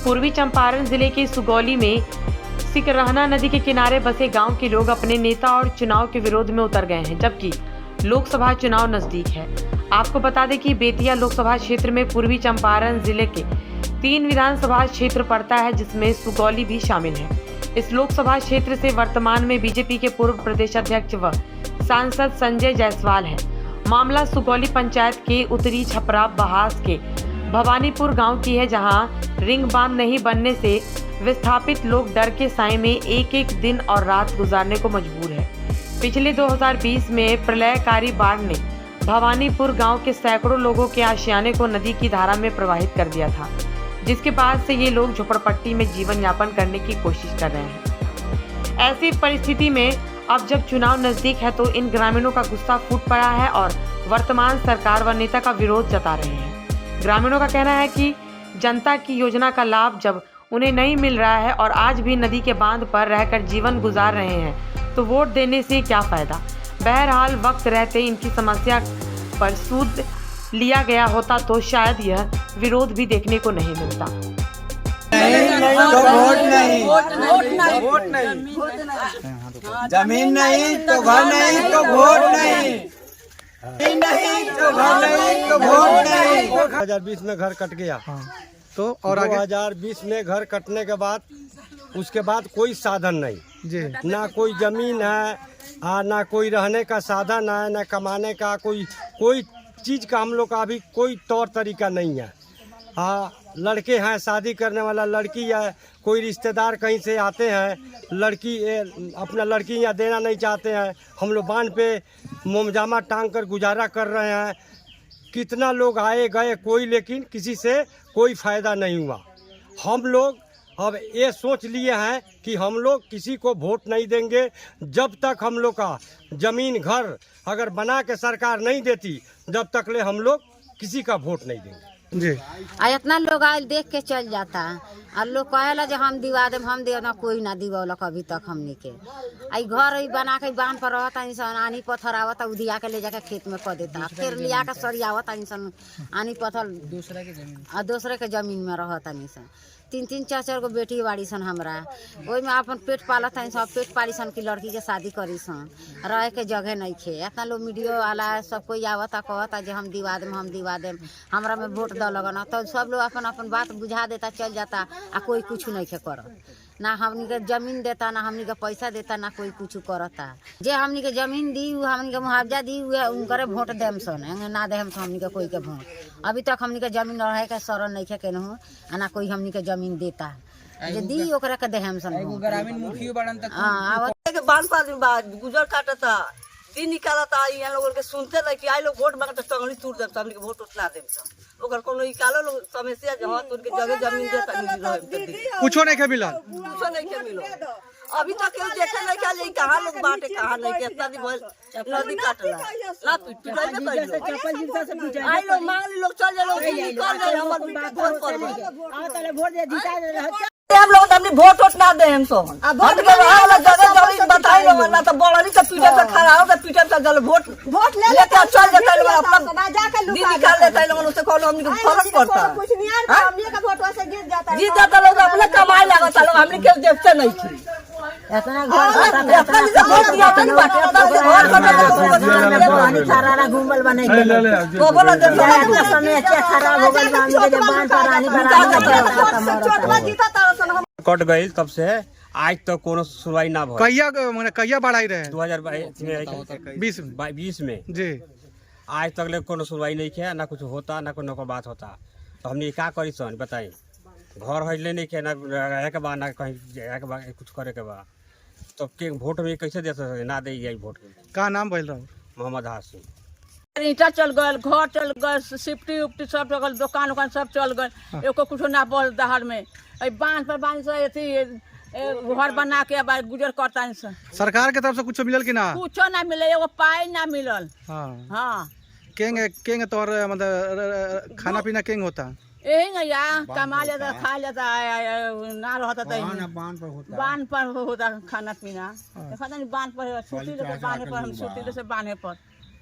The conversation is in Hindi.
पूर्वी चंपारण जिले के सुगौली में सिकरहना नदी के किनारे बसे गांव के लोग अपने नेता और चुनाव के विरोध में उतर गए हैं, जबकि लोकसभा चुनाव नजदीक है। आपको बता दें कि बेतिया लोकसभा क्षेत्र में पूर्वी चंपारण जिले के 3 विधानसभा क्षेत्र पड़ता है, जिसमें सुगौली भी शामिल है। इस लोकसभा क्षेत्र से वर्तमान में बीजेपी के पूर्व प्रदेश अध्यक्ष व सांसद संजय जायसवाल है। मामला सुगौली पंचायत के उत्तरी छपरा बहास के भवानीपुर गांव की है, जहां रिंग बांध नहीं बनने से विस्थापित लोग डर के साए में एक दिन और रात गुजारने को मजबूर है। पिछले 2020 में प्रलयकारी बाढ़ ने भवानीपुर गांव के सैकड़ों लोगों के आशियाने को नदी की धारा में प्रवाहित कर दिया था, जिसके बाद से ये लोग झोपड़पट्टी में जीवन यापन करने की कोशिश कर रहे हैं। ऐसी परिस्थिति में अब जब चुनाव नजदीक है तो इन ग्रामीणों का गुस्सा फूट पड़ा है और वर्तमान सरकार व नेता का विरोध जता रहे हैं। ग्रामीणों का कहना है कि जनता की योजना का लाभ जब उन्हें नहीं मिल रहा है और आज भी नदी के बांध पर रहकर जीवन गुजार रहे हैं, तो वोट देने से क्या फायदा। बहरहाल वक्त रहते इनकी समस्या पर सूद लिया गया होता तो शायद यह विरोध भी देखने को नहीं मिलता। जमीन नहीं तो घर नहीं तो वोट नहीं, नहीं तो घर नहीं तो वोट नहीं। 2020 में घर कट गया तो और 2020 में घर कटने के बाद उसके बाद कोई साधन नहीं जी, ना कोई जमीन है, ना कोई रहने का साधन है, ना कमाने का कोई चीज का हम लोग का अभी कोई तौर तरीका नहीं है। लड़के हैं, शादी करने वाला लड़की है, कोई रिश्तेदार कहीं से आते हैं, लड़की अपना लड़की यहाँ देना नहीं चाहते हैं। हम लोग बांध पे मोमजामा टांग कर गुजारा कर रहे हैं। कितना लोग आए गए कोई, लेकिन किसी से कोई फायदा नहीं हुआ। हम लोग अब ये सोच लिए हैं कि हम लोग किसी को वोट नहीं देंगे जब तक हम लोग का जमीन घर अगर बना के सरकार नहीं देती, जब तक ले हम लोग किसी का वोट नहीं देंगे जी। इतना लोग आए देख के चल जाता और लोग कहेला जो हम दिवा दे, हम दे ना, कोई ना दिवलक अभी तक हमने के। आई घर बना के बांध पर रहता इंसान, आनी पत्थर आवता उधिया के ले जाके खेत में कर देता, फिर लिया के सरियावता इंसान, आनी पत्थर दूसरे के जमीन में रहता इंसान। 3-3 4-4 गो बेटी बाड़ी सन हमरा, ओहि में अपन पेट पालत है सब, पेट पाली सन की लड़की के शादी करी सन, रहे के जगह नहीं खे। इतना लोग मीडिया वाला सब कोई आवता कहता जो हम दिवा देम हमरा में वोट द लगना, तो सब लोग अपन अपन बात बुझा देता चल जाता, आ कोई कुछ नहीं खे कर, ना हमनी के जमीन देता, ना हमनी के पैसा देता, ना कोई कुछ करता। जे हमनी के जमीन दी हमनी के मुआवजा दी उनकरे वोट देम सन, ना देम हमनी के कोई के वोट। अभी तक हमनी के जमीन रहे के शरण नहीं खे केनहू, ना कोई हमनी के जमीन देता जे दी ओकरा के देहम सन। ग्रामीण मुखिया बड़न तक बांध पर गुजर काटता, दिन निकालता, यहाँ लोगों के सुनते नहीं कि आई लोग वोट मांगते टंगली तोड़ देते, हमनी के वोट उतना देम ओकर कोनो निकालो लोग समस्या जहां तो उनके जगह जमीन देता नहीं, कुछो नहीं के मिला, कुछो नहीं के मिलो। अभी तक केहू देखे नहीं क्या कहां लोग बांटे कहां नहीं के, इतना दिन नदी काटला ना पिटाई में कइलो आई लोग मांग ली, लोग चल जाए, लोग निकल जाए, हमर वोट पर आ तले वोट दे जिता रह हम लोग हमने वोट ना दे हम सोन हट के वाला जगह जमीन बताई लो, ना तो बड़नी से पीटे पे खड़ा हो, तो पीटे पे चल वोट ले लेके चल जाता लोग अपना दिन निकाल लेता लोग, उससे कोनो हमनी को फर्क पड़ता कुछ नहीं यार, हमनी का वोट वैसे जीत जाता लोग अपने कमाई लागता लोग, हमनी के देखते नहीं थी। इतना घर अपना से वोट दिया तो नहीं बाटे, घर करने पानी सारा घूमल बने के तो बोला दे समय अच्छा खराब हो गई, हमनी के जबान पर रानी भरा जीता कट गई, तब से आज तक कोनो सुनवाई ना भइल। कहिया बढ़ाई रहे 2020 में जी, आज तक ले कोनो सुनवाई नहीं किया, ना कुछ होता, ना कोनो को बात होता। तो हमने क्या करी सन बताई, घर हजले नहीं किया, ना रहे के बा, ना कहीं जाए के बा, कुछ करे के बा, तो के वोट में कैसे दे सकते, ना दे जाए वोट। का नाम बोल रहा हूँ? मोहम्मद हासिम। ईटा चल गए, घर चल गए, सिफ्टी उफ्टी सब चल गए, दुकान उकान सब चल गए, एको कुछ ना बोल दहाड़ में बांध पर बांध से घर बना के गुजर करता है। सरकार के तरफ से कुछ मिलल कि ना? कुछ ना मिले, एगो पाई ना मिलल। हाँ केंग तोर मतलब खाना पीना केंग होता यही या कमा लेता खा लेता ना रहता बांध पर होता खाना पीना, बांध पर छुट्टी बांधे पर हम छुट्टी से बांधे पर